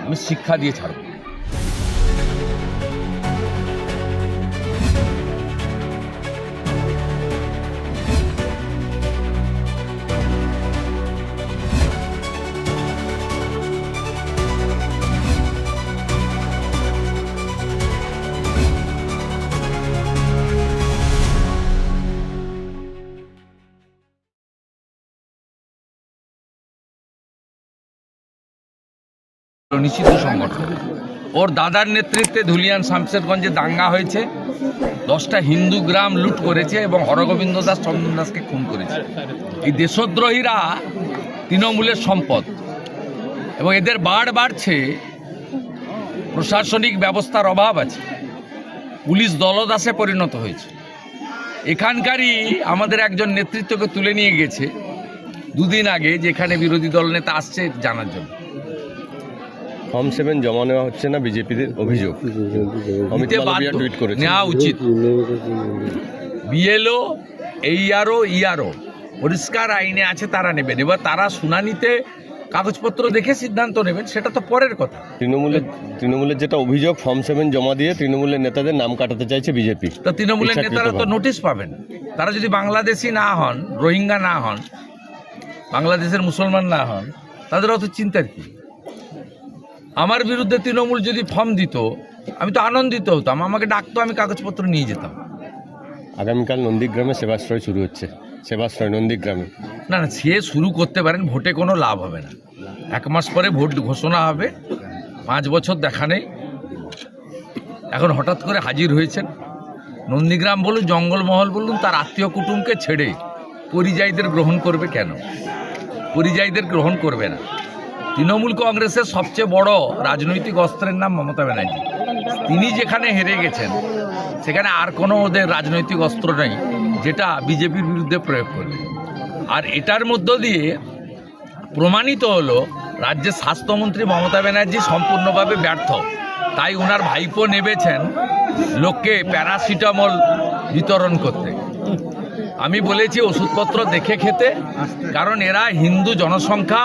আমি শিক্ষা দিয়ে ছাড়ব। নিষিদ্ধ সংগঠন, ওর দাদার নেতৃত্বে ধুলিয়ান শামশেরগঞ্জে দাঙ্গা হয়েছে, 10টা হিন্দু গ্রাম লুট করেছে এবং হরগোবিন্দ দাস চন্দন দাসকে খুন করেছে। এই দেশদ্রোহীরা তৃণমূলের সম্পদ এবং এদের বাড়ছে। প্রশাসনিক ব্যবস্থার অভাব আছে, পুলিশ দলদাসে পরিণত হয়েছে। এখানকারই আমাদের একজন নেতৃত্বকে তুলে নিয়ে গেছে দুদিন আগে, যেখানে বিরোধী দল নেতা আসছে জানার জন্য। ফর্ম 7 জমা নেওয়া হচ্ছে না, বিজেপিদের অভিযোগ। অমিত মালবিয়া টুইট করেছে নেওয়া উচিত। বিএলও, এইআরও, ইআরও পরিষ্কার আইনে আছে, তারা নেবেন। এবার তারা শুনানিতে কাগজপত্র দেখে সিদ্ধান্ত নেবেন, সেটা তো পরের কথা। তৃণমূলের যেটা অভিযোগ, ফর্ম 7 জমা দিয়ে তৃণমূলের নেতাদের নাম কাটাতে চাইছে বিজেপি। তো তৃণমূলের নেতারা তো নোটিশ পাবেন। তারা যদি বাংলাদেশি না হন, রোহিঙ্গা না হন, বাংলাদেশের মুসলমান না হন, তাদের অত চিন্তার কি? আমার বিরুদ্ধে তৃণমূল যদি ফর্ম দিত, আমি তো আনন্দিত হতাম, আমাকে ডাকতো, আমি কাগজপত্র নিয়ে যেতাম। আগামীকাল নন্দীগ্রামে সেবাশ্রয় শুরু হচ্ছে, সেবাশ্রয় নন্দীগ্রামে। না, সে শুরু করতে পারেন, ভোটে কোনো লাভ হবে না। 1 মাস পরে ভোট ঘোষণা হবে, 5 বছর দেখা নেই। এখন হঠাৎ করে হাজির হয়েছেন। নন্দীগ্রাম বলুন, জঙ্গলমহল বলুন, তার আত্মীয় কুটুমকে ছেড়ে পরিযায়ীদের গ্রহণ করবে কেন? পরিযায়ীদের গ্রহণ করবে না। তৃণমূল কংগ্রেসের সবচেয়ে বড় রাজনৈতিক অস্ত্রের নাম মমতা ব্যানার্জি। তিনি যেখানে হেরে গেছেন, সেখানে আর কোনো ওদের রাজনৈতিক অস্ত্র নেই যেটা বিজেপির বিরুদ্ধে প্রয়োগ করবে। আর এটার মধ্য দিয়ে প্রমাণিত হলো রাজ্যের স্বাস্থ্যমন্ত্রী মমতা ব্যানার্জি সম্পূর্ণভাবে ব্যর্থ। তাই ওনার ভাইপো নেমেছেন লোককে প্যারাসিটামল বিতরণ করতে। আমি বলেছি ওষুধপত্র দেখে খেতে, কারণ এরা হিন্দু জনসংখ্যা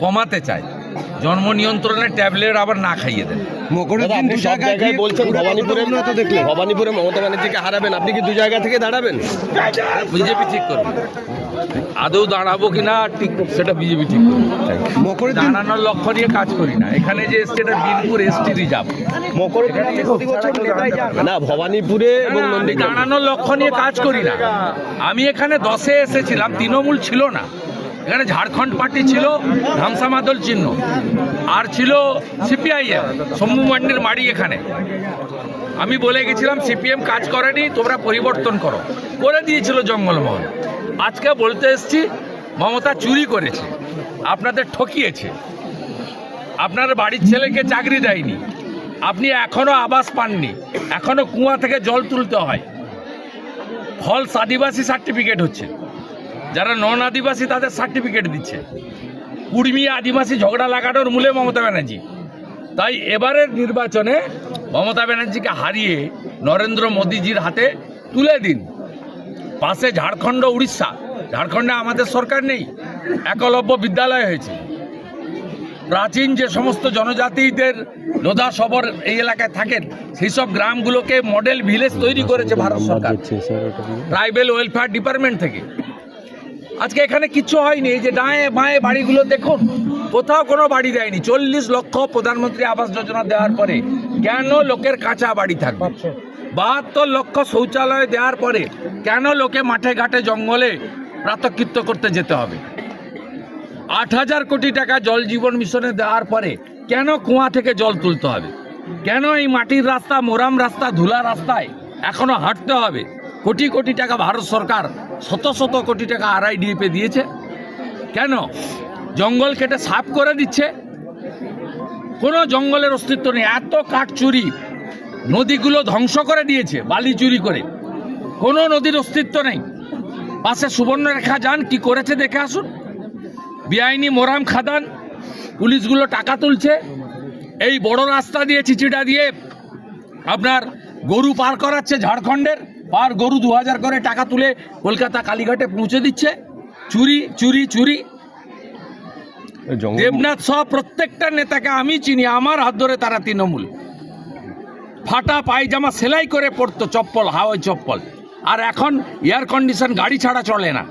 কমাতে চায়, জন্ম নিয়ন্ত্রণের ট্যাবলেট আবার না খাইয়ে দেন। ভবানীপুরে মমতা ব্যানার্জিকে হারাবেন, আপনি কি 2 জায়গা থেকে দাঁড়াবেন? বিজেপি ঠিক করবে, আদৌ দাঁড়াবো কিনা ঠিক সেটা বিজেপি ঠিক করবে। দাঁড়ানোর লক্ষ্য নিয়ে কাজ করি না। এখানে যে এসছে, এটা বিনপুর এসটি রিজার্ভ। না, ভবানীপুরে এবং দাঁড়ানোর লক্ষ্য নিয়ে কাজ করি না। আমি এখানে 10-এ এসেছিলাম, তৃণমূল ছিল না এখানে, ঝাড়খণ্ড পার্টি ছিল, ধামসা মাদল চিহ্ন, আর ছিল সিপিআইএম, শম্ভু মান্ডির মাড়ি। এখানে আমি বলে গেছিলাম সিপিএম কাজ করেনি, তোমরা পরিবর্তন করো, করে দিয়েছিল জঙ্গলমহল। আজকে বলতে এসছি মমতা চুরি করেছে, আপনাদের ঠকিয়েছে, আপনার বাড়ির ছেলেকে চাকরি দেয়নি, আপনি এখনো আবাস পাননি, এখনো কুয়া থেকে জল তুলতে হয়, ফলস আদিবাসী সার্টিফিকেট হচ্ছে, যারা নন আদিবাসী তাদের সার্টিফিকেট দিচ্ছে। কুর্মী আদিবাসী ঝগড়া লাগানোর মূলে মমতা ব্যানার্জি। তাই এবারের নির্বাচনে মমতা ব্যানার্জিকে হারিয়ে নরেন্দ্র মোদীজির হাতে তুলে দিন। পাশে ঝাড়খণ্ড, উড়িষ্যা, ঝাড়খণ্ডে আমাদের সরকার নেই, একলব্য বিদ্যালয় হয়েছে। প্রাচীন যে সমস্ত জনজাতিদের লোধা সবর এই এলাকায় থাকেন, সেই সব গ্রামগুলোকে মডেল ভিলেজ তৈরি করেছে ভারত সরকার, ট্রাইবেল ওয়েলফেয়ার ডিপার্টমেন্ট থেকে। আজকে এখানে কিচ্ছু হয়নি। এই যে ডায়ে বাঁয়ে বাড়িগুলো দেখুন, কোথাও কোনো বাড়ি দেয়নি। 40 লক্ষ প্রধানমন্ত্রী আবাস যোজনা দেওয়ার পরে কেন লোকের কাঁচা বাড়ি থাকবে? 72 লক্ষ শৌচালয় দেওয়ার পরে কেন লোকে মাঠে ঘাটে জঙ্গলে প্রাতকৃত্য করতে যেতে হবে? 8000 কোটি টাকা জল জীবন মিশনে দেওয়ার পরে কেন কুয়া থেকে জল তুলতে হবে? কেন এই মাটির রাস্তা, মোরাম রাস্তা, ধুলা রাস্তায় এখনো হাঁটতে হবে? কোটি কোটি টাকা ভারত সরকার, শত কোটি টাকা RIDF দিয়েছে। কেন জঙ্গল কেটে সাফ করে দিচ্ছে? কোনো জঙ্গলের অস্তিত্ব নেই। এত কাঠ চুরি, নদীগুলো ধ্বংস করে দিয়েছে বালি চুরি করে, কোনো নদীর অস্তিত্ব নেই। পাশে সুবর্ণরেখা যান, কি করেছে দেখে আসুন। বেআইনি মোরাম খাদান, পুলিশগুলো টাকা তুলছে। এই বড় রাস্তা দিয়ে, চিচিডা দিয়ে আপনার গরু পার করাচ্ছে, ঝাড়খণ্ডের পার গরু 2000 করে টাকা তুলে কলকাতা কালীঘাটে পৌঁছে দিচ্ছে। চুরি চুরি চুরি। জঙ্গল দেবনাথ সহ প্রত্যেকটা নেতাকে আমি চিনি, আমার হাত ধরে তারা তৃণমূল। ফাটা পায়জামা সেলাই করে পড়তো, চপ্পল, হাওয়াই চপ্পল। আর এখন এয়ার কন্ডিশন গাড়ি ছাড়া চলে না।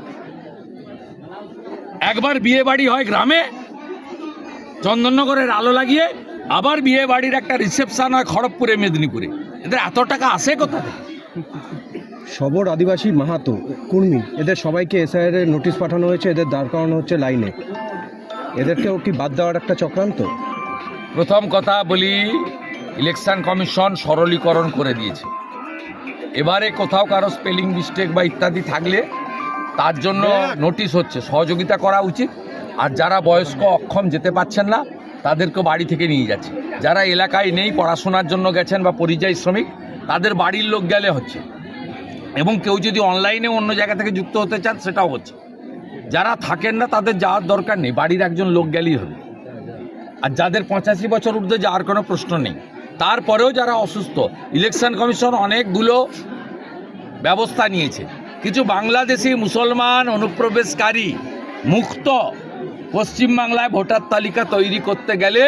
একবার বিয়ে বাড়ি হয় গ্রামে চন্দননগরের আলো লাগিয়ে, আবার বিয়ে বাড়ির একটা রিসেপশন হয় খড়গপুরে, মেদিনীপুরে। এদের এত টাকা আসে কোথা থেকে? সবর আদিবাসী মাহাতো কুর্মী এদের সবাইকে এসআইআর এর নোটিশ পাঠানো হয়েছে, এদের দাঁড় করানো হচ্ছে লাইনে। এদেরকেও কি বাদ দেওয়ার একটা চক্রান্ত? প্রথম কথা বলি, ইলেকশন কমিশন সরলীকরণ করে দিয়েছে। এবারে কোথাও কারো স্পেলিং মিস্টেক বা ইত্যাদি থাকলে তার জন্য নোটিশ হচ্ছে, সহযোগিতা করা উচিত। আর যারা বয়স্ক অক্ষম যেতে পারছেন না তাদেরকে বাড়ি থেকে নিয়ে যাচ্ছে। যারা এলাকায় নেই, পড়াশোনার জন্য গেছেন বা পরিযায়ী শ্রমিক, তাদের বাড়ির লোক গেলে হচ্ছে। এবং কেউ যদি অনলাইনে অন্য জায়গা থেকে যুক্ত হতে চান সেটাও হচ্ছে। যারা থাকেন না তাদের যাওয়ার দরকার নেই, বাড়ির একজন লোক গেলেই হবে। আর যাদের 85 বছর ঊর্ধ্বে যাওয়ার কোনো প্রশ্ন নেই। তারপরেও যারা অসুস্থ, ইলেকশন কমিশন অনেকগুলো ব্যবস্থা নিয়েছে। কিছু বাংলাদেশি মুসলমান অনুপ্রবেশকারী মুক্ত পশ্চিমবাংলায় ভোটার তালিকা তৈরি করতে গেলে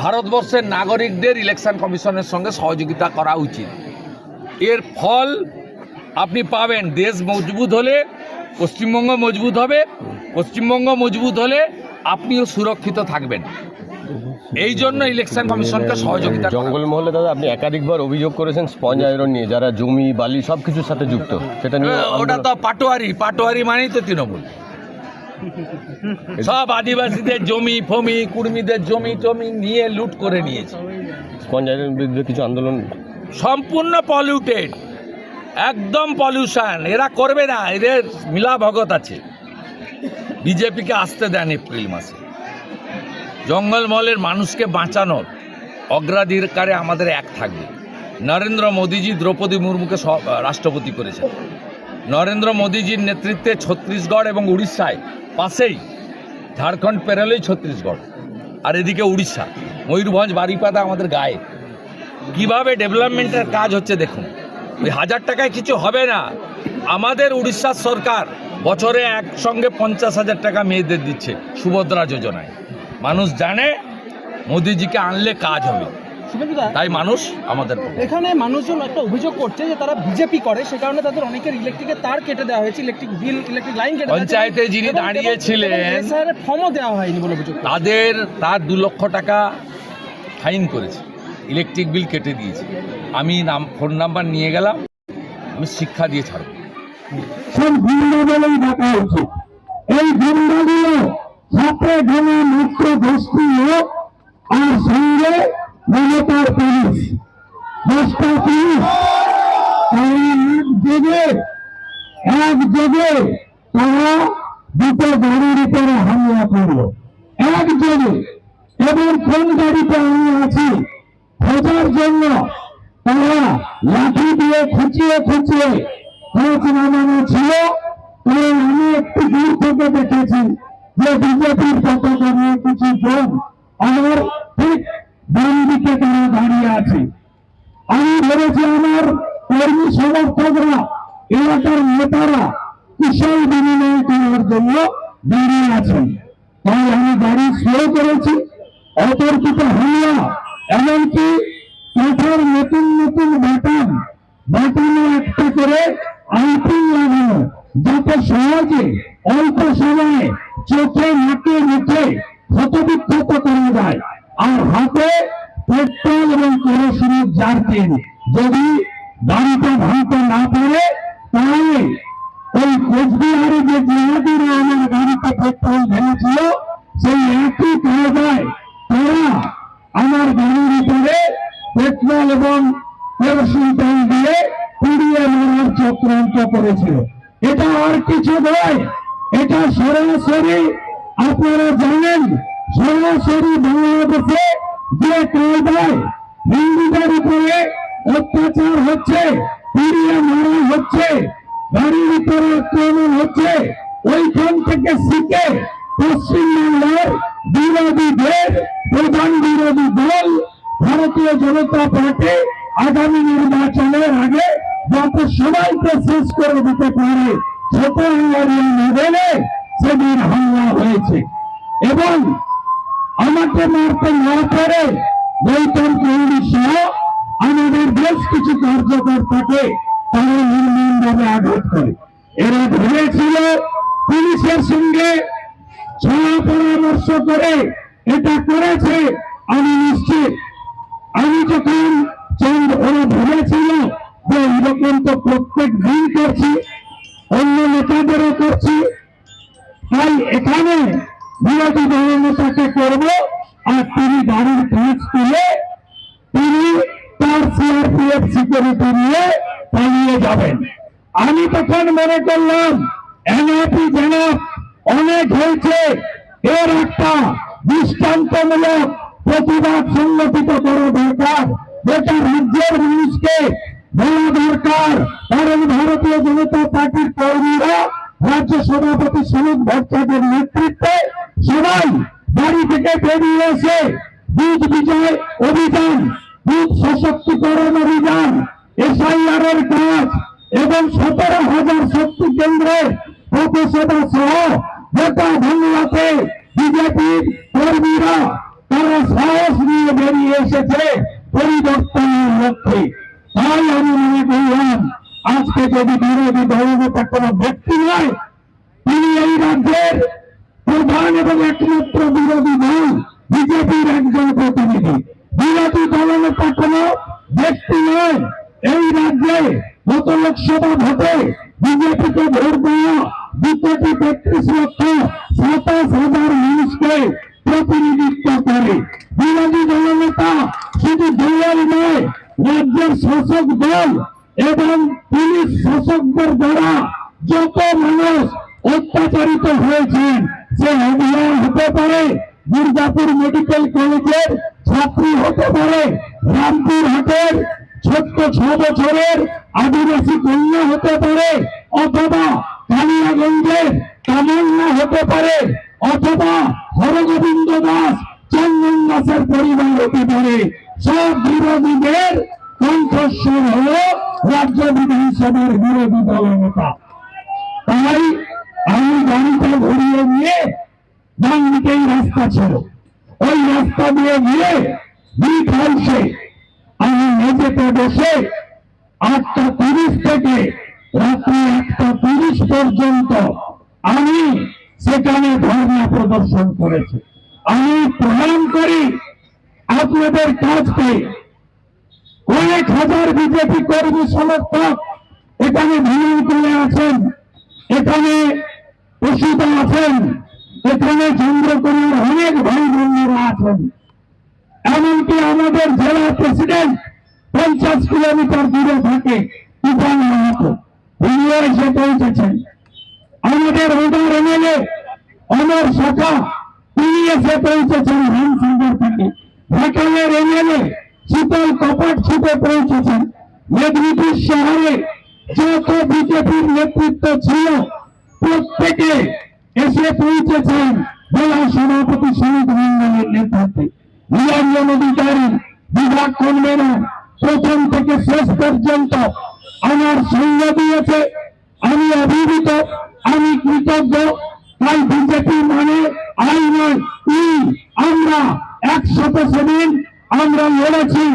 ভারতবর্ষের নাগরিকদের ইলেকশন কমিশনের সঙ্গে সহযোগিতা করা উচিত। এর ফল আপনি পাবেন। দেশ মজবুত হলে পশ্চিমবঙ্গ মজবুত হবে, পশ্চিমবঙ্গ মজবুত হলে আপনিও সুরক্ষিত থাকবেন। এই জন্য ইলেকশন কমিশনকে সহযোগিতা করা। জঙ্গলমহলে দাদা আপনি একাধিকবার অভিযোগ করেছেন স্পঞ্জ আয়রন নিয়ে, যারা জমি বালি সব কিছুর সাথে যুক্ত, সেটা নিয়ে ওটা তো পাটোয়ারি মানেই তো তৃণমূল। সব আদিবাসীদের জমি ফমি, কুর্মীদের জমি টমি নিয়ে লুট করে নিয়েছে। স্পঞ্জ আয়রনের বিরুদ্ধে কিছু আন্দোলন সম্পূর্ণ পলিউটেড, একদম পলিউশন। এরা করবে না, এদের মিলা ভগত আছে। বিজেপিকে আসতে দেন এপ্রিল মাসে। জঙ্গলমহলের মানুষকে বাঁচানোর অগ্রাধিকারে আমাদের এক থাকবে। নরেন্দ্র মোদীজি দ্রৌপদী মুর্মুকে রাষ্ট্রপতি করেছেন। নরেন্দ্র মোদীজির নেতৃত্বে ছত্তিশগড় এবং উড়িষ্যায় পাশেই, ঝাড়খণ্ড পেরোলেই ছত্তিশগড়, আর এদিকে উড়িষ্যা, ময়ূরভঞ্জ, বারিপাদা আমাদের গায়ে। কিভাবে ডেভেলপমেন্টের কাজ হচ্ছে দেখুন। ওই 1000 টাকায় কিছু হবে না। আমাদের উড়িষ্যার সরকার বছরে একসঙ্গে 50,000 টাকা মেয়েদের দিচ্ছে সুভদ্রা যোজনায়। মানুষ জানে মোদিজিকে আনলে কাজ হবে, তাই মানুষ আমাদের পক্ষে। এখানে মানুষজন একটা অভিযোগ করছে যে তারা বিজেপি করে, সে কারণে তাদের অনেকের ইলেকট্রিকের তার কেটে দেওয়া হয়েছে, ইলেকট্রিক বিল, ইলেকট্রিক লাইন কেটে দেওয়া হয়েছে। পঞ্চায়েতে যিনি দাঁড়িয়েছিলেন ফর্মও দেওয়া হয়নি বলে অভিযোগ। তার 2 লক্ষ টাকা ফাইন করেছে, ইলেকট্রিক বিল কেটে দিয়েছে। আমি ফোন নাম্বার নিয়ে গেলাম, আমি শিক্ষা দিয়ে ছাড়ব। সব গুন্ডা বলেই ডাকা উচিত। এই গুন্ডাগুলো ছাত্রে ঢাকা মুক্ত গোষ্ঠী লোক, আর সঙ্গে মমতার পুলিশ, 10টা পুলিশ একযোগে তারা 2টো গাড়ির উপরে হামলা করলো, একযোগে। এবং কোন গাড়িতে আমি আছি খোঁজার জন্য তারা লাঠি দিয়ে খুঁচিয়ে খুঁচিয়ে খোঁজ নামানো ছিল। কারণ আমি একটু দূর থেকে দেখেছি যে বিজেপির পতাকা নিয়ে কিছু জন আমার ঠিক ডান দিকে তারা দাঁড়িয়ে আছে। আমি ধরেছি আমার কর্মী সমর্থকরা, এলাকার নেতারা কুশল বিনিময় করার জন্য দাঁড়িয়ে আছেন। তাই আমি গাড়ি স্লো করেছি। অতর্কিত হামলা, এমনকি কাঠার নতুন নতুন বাটনে একটা করে আইপিং লাগানো, যাতে সহজে অল্প সময়ে চোখে নাকে মুখে ক্ষতবিক্ষত করা যায়। আর হাতে পেট্রোল এবং কেরোসিনের জারকিন। যদি গাড়িটা ভাঙতে না পারে তাহলে ওই কোচবিহারে যে জিহাদিরা আমার গাড়িতে পেট্রোল ঢেলেছিল, সেই একই কায়দায় তারা আমার গাড়ির উপরে পেট্রোল এবং কেরোসিন তেল দিয়ে পুড়িয়ে মারার চক্রান্ত করেছিল। এটা আর কিছু নয়, এটা সরাসরি আপনারা জানেন, সরাসরি বাংলাদেশে যে কায়দায় হিন্দুদের উপরে অত্যাচার হচ্ছে, পুড়িয়ে মারা হচ্ছে, গাড়ির উপরে আক্রমণ হচ্ছে, ওইখান থেকে শিখে পশ্চিমবাংলার বিরোধীদের প্রধান বিরোধী দল ভারতীয় জনতা পার্টি আগামী নির্বাচনের আগে যাতে সবাইকে শেষ করে দিতে পারে, ছোট হাঙ্গারিয়া লেভেলে সেদিন হামলা হয়েছে। এবং আমাকে মারতে না পারে গৌতম কৌড়ি সহ আমাদের বেশ কিছু কার্যকর্তাকে তারা নির্মমভাবে আঘাত করে। এরা ভেবেছিল পুলিশের সঙ্গে ছলা পরামর্শ করে এটা করেছে। আমি নিশ্চিত, আমি যখন ওরা ভেবেছিল যে এরকম তো প্রত্যেক দিন করছি, অন্য নেতাদেরও করছি, তাই এখানে বিরোধী দলনেতাকে করব আর তিনি গাড়ির কাজ তুলে তিনি তার সিআরপিএফ সিকিউরিটি নিয়ে পালিয়ে যাবেন। আমি তখন মনে করলাম এনআইপি যেন অনেক হয়েছে, এর একটা দৃষ্টান্তমূলক প্রতিবাদ সংগঠিত করা দরকার, গোটা রাজ্যের মানুষকে বলা দরকার। কারণ ভারতীয় জনতা পার্টির কর্মীরা রাজ্য সভাপতি শরৎ ভট্টাচার্যের নেতৃত্বে সবাই বাড়ি থেকে বেরিয়ে এসে বুথ বিজয় অভিযান, বুথ সশক্তিকরণ অভিযান, এসআইআর এর কাজ এবং 17,000 শক্তি কেন্দ্রের পথসেবা সহ গোটা বাংলাতে বিজেপির কর্মীরা তারা সাহস নিয়ে বেরিয়ে এসেছে পরিবর্তনের লক্ষ্যে। তাই আমি মনে করলাম আজকে যদি বিরোধী দলনেতা কোন ব্যক্তি নয়, তিনি এই রাজ্যের প্রধান এবং একমাত্র বিরোধী দল বিজেপির একজন প্রতিনিধি। বিরোধী দলনেতা কোন ব্যক্তি নয়। এই রাজ্যে গত লোকসভা ভোটে বিজেপিকে ভোট দেওয়া 2,33,27,000 মানুষকে প্রতিনিধিত্ব করে। বিরোধী দলনেতা শুধু দলের নয়, রাজ্যের শাসক দল এবং পুলিশ শাসকদের দ্বারা যত মানুষ অত্যাচারিত হয়েছেন, সে অভিনয় হতে পারে, দুর্গাপুর মেডিকেল কলেজের ছাত্রী হতে পারে, রামপুরহাটের ছোট্ট 6 বছরের আদিবাসী কন্যা হতে পারে, অথবা কালিয়াগঞ্জের তামান্না হতে পারে, অথবা হরগোবিন্দ দাস, চন্দন দাসের পরিবার হতে পারে। সব বিরোধীদের কণ্ঠস্বর হল রাজ্য বিধানসভার বিরোধী দলনেতা। তাই আমি গাড়িটা ঘুরিয়ে নিয়ে, ডান দিকেই রাস্তা ছিল, ওই রাস্তা দিয়ে গিয়ে বিট হাউসে আমি মেঝেতে বসে 8:30 থেকে রাত্রি 1:30 পর্যন্ত আমি সেখানে ধর্ণা প্রদর্শন করেছি। আমি প্রমাণ করি আপনাদের কাজকে, কয়েক হাজার বিজেপি কর্মী সমর্থক এখানে ভিড় করে আছেন, এখানে প্রসূতা আছেন, এখানে চন্দ্রকোনার অনেক ভাই বোনেরা আছেন, এমনকি আমাদের জেলা প্রেসিডেন্ট 50 কিলোমিটার দূরে থাকে তুফান মাহাতো, তিনিও এসে পৌঁছেছেন। আমাদের ওদার এমএলএ অমর শাখা, তিনি এসে পৌঁছেছেন রামসাগর থেকে। ঢাকালের এমএলএ শীতল কপাট ছুটে পৌঁছেছেন। মেদিনীপুর শহরে যত বিজেপির নেতৃত্ব ছিল প্রত্যেকে এসে পৌঁছেছেন জেলা সভাপতি শহীদ মন্ডলের নেতৃত্বে। নিরঞ্জন অধিকারী বিভাগ কনভেনর প্রথম থেকে শেষ পর্যন্ত আমার সঙ্গ দিয়েছে। আমি অভিভূত, আমি কৃতজ্ঞ। তাই বিজেপি মানে আই নয়, আমরা একসাথে সেদিন আমরা লড়েছি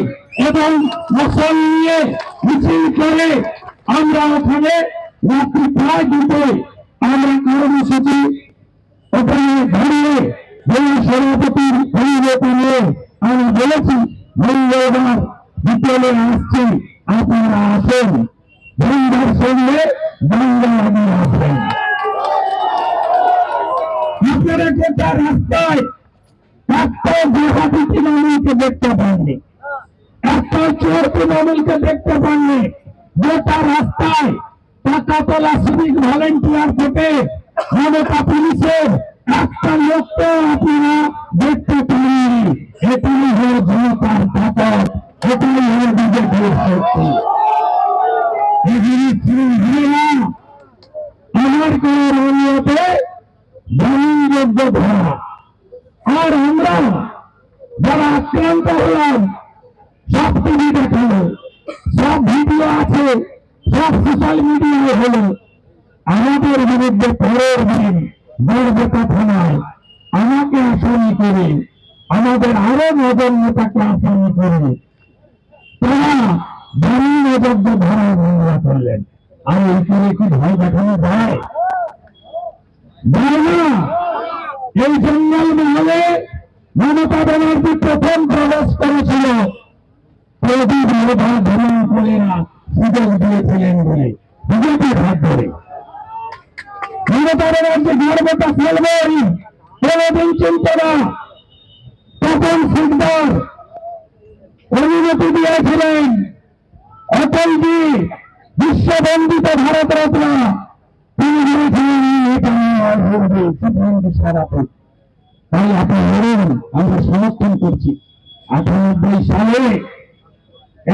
এবং মশাল নিয়ে মিছিল করে আমরা ওখানে রাত্রি প্রায় 2টায় আমরা কর্মসূচি ওখানে দাঁড়িয়ে জেলা সভাপতির পরিবর্তন নিয়ে আমি বলেছি মঙ্গলবার বিকেলে আসছি, আপনারা আসেন, বন্ধুর সঙ্গে বাংলা আসবেন। আপনারা গোটা রাস্তায় একটা গুহাটি তৃণমূলকে দেখতে পাননি, একটা চোর তৃণমূলকে দেখতে পাননি। গোটা রাস্তায় টাকা তোলা সিভিক ভলেন্টিয়ার থেকে ক্ষমতা পুলিশের একটা লোককেও আপনারা দেখতে পাননি। এটাই হল জনতার তাকত, এটাই হল বিজেপির শক্তি। আমার কোন রঙিয়তে গ্রহণযোগ্য ধরা। আর আমরা যারা আক্রান্ত হলাম সব টিভি দেখালো, সব ভিডিও আছে, সব সোশ্যাল মিডিয়ায় হলো। আমাদের বিরুদ্ধে পরের দিন বরবেতা থানায় আমাকে আসামি করে, আমাদের আরো 9 জন নেতাকে আসামি করে তারা ধর্মীয় যজ্ঞ ধারা মামলা করলেন। আর এই করে কি ভয় দেখানো যায়? যায় না। এই জঙ্গল মহলে মমতা ব্যানার্জি প্রথম প্রবেশ করেছিল প্রদীপ মেধা ধর্মীয়রা সুযোগ দিয়েছিলেন বলে বিজেপির হাত ধরে। মমতা ব্যানার্জি গর্বটা ফেলবেন কোনদিন চিনত না। তখন সিকদার অনুমতি দিয়েছিলেন অটলজি বিশ্ববন্দিত ভারতরত্ন, তিনি বলেছিলেন এটা সিদ্ধান্ত সারাতে। তাই আপনি বলুন, আমরা সমর্থন করছি। 98 সালে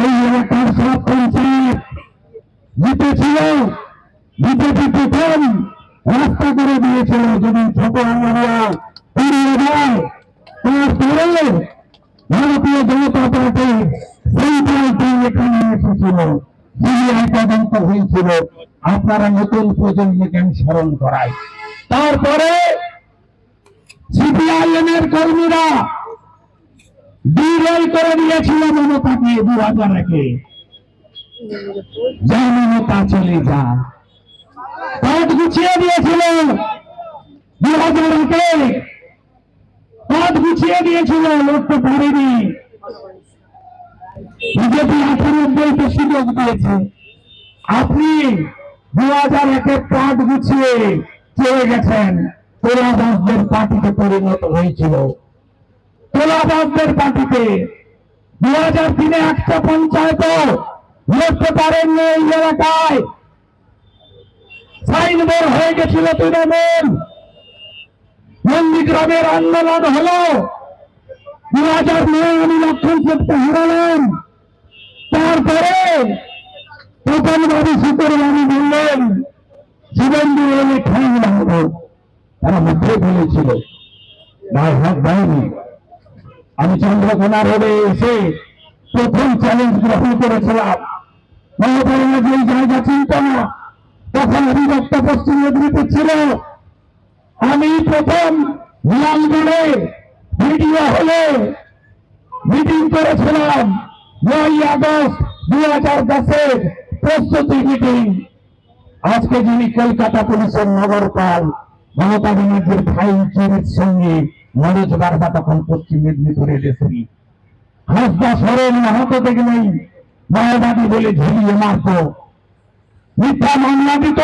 এই এলাকার সব পঞ্চায়েত জিতেছিল, বিজেপি প্রথম রাস্তা করে দিয়েছিল। যদি ছোট আঙ্গিয়া পেরিয়ে যায়, তারপরে ভারতীয় জনতা পার্টি সেন্ট্রাল টিম এখানে এসেছিল, সিবিআই তদন্ত হয়েছিল। আপনারা নতুন প্রজন্মকে আমি স্মরণ করাই। তারপরে সিপিআইএম এর কর্মীরা বিজয় করে দিয়েছিল মমতাকে 2001-এ। যা মমতা চলে যা, পথ গুছিয়ে দিয়েছিল 2001-এ, পথ গুছিয়ে দিয়েছিল, লড়তে পারেনি। বিজেপি 98-তে সুযোগ দিয়েছে। আপনি 2001-এ পথ গুছিয়ে চলে গেছেন, তোলাবাজদের পার্টিতে পরিণত হয়েছিল। তোলাবাজদের পার্টিতে 2003-এ একটা পঞ্চায়েত লড়তে পারেননি। এই এলাকায় সাইনবোর্ড হয়ে গেছিল তৃণমূল। নন্দীগ্রামের আন্দোলন হলো 2009 আমি লক্ষণ সেনকে হারালাম। তারপরে প্রথম বাড়ি সুতোর বাড়ি বললেন জীবনদী এলে খাই লাগবো, তারা মধ্যে বলেছিল ভাই হাত দেয়নি। আমি চন্দ্রকোনা রোডে এসে প্রথম চ্যালেঞ্জ গ্রহণ করেছিলাম। মমতা ব্যানার্জি এই জায়গা চিনত না, তখন অভিযুক্ত পশ্চিম মেদিনীপুর ছিল। আমি প্রথম লালগড়ে ভিডিও হলে মিটিং করেছিলাম 9 আগস্ট 2010-এর প্রস্তুতি মিটিং। আজকে যিনি কলকাতা পুলিশের নগরপাল, মমতা ব্যানার্জির ভাই চুরির সঙ্গে মনোজ বারবা তখন পশ্চিম মেদিনীপুরের এসপি। হাসদা সরেন মাহাতো থেকে নেই, মায়াবাদী বলে ঝুলিয়ে মারত, মিথ্যা মামলা দিত,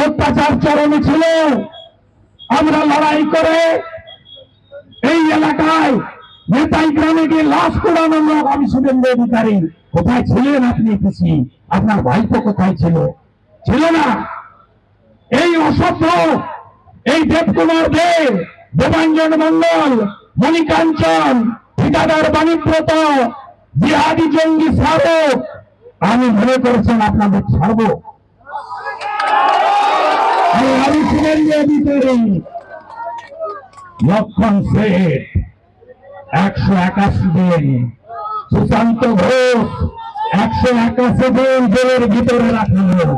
অত্যাচার চরমে ছিল। আমরা লড়াই করে এই এলাকায় নেতাই গ্রামে গিয়ে লাশ পোড়ানোর লোক আমি শুভেন্দু অধিকারী। কোথায় ছিলেন আপনি? পিসি আপনার ভাইপো কোথায় ছিল? ছিল না। এই অসভ্য এই দেবকুমার দে, দেবাঞ্জন মন্ডল, মণিকাঞ্চন, ঠিকাদার বাণীব্রত, জিহাদি জঙ্গি ফারুক, আমি মনে করেছেন আপনাদের ছাড়বো? আমি শুভেন্দু অধিকারী, লক্ষণ শেঠ 181 দিন, সুশান্ত ঘোষ 181 দিন জেলের ভিতরে রাখা হলো।